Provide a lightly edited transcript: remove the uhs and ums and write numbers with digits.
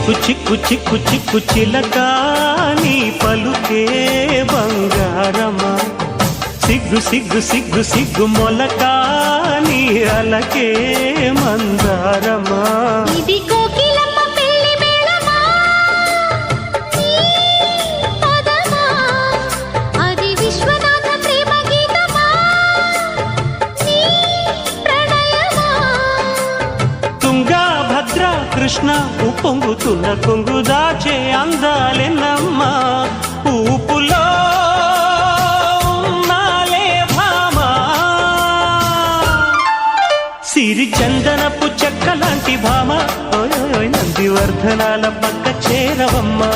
చిక్కు చిక్కు చిక్కు చిక్కు చిలక నీ పలుకే బంగారమా సిగ్గు సిగ్గు సిగ్గు సిగ్గు మొలక నీ అలకే మందారమా ఇది కోకిలమ్మ పెళ్లి మేళమా నీ పదమా అది విశ్వనాథ ప్రేమ గీతమా నీ ప్రణయమా తుంగా భద్ర కృష్ణ ఉప్పొంగుతున్న కొంగు దాచే అందాలెన్నమ్మా ఊపులో సిరి చందనపు చెక్క లాంటి భామ నందివర్ధనాల పక్క చేరవమ్మా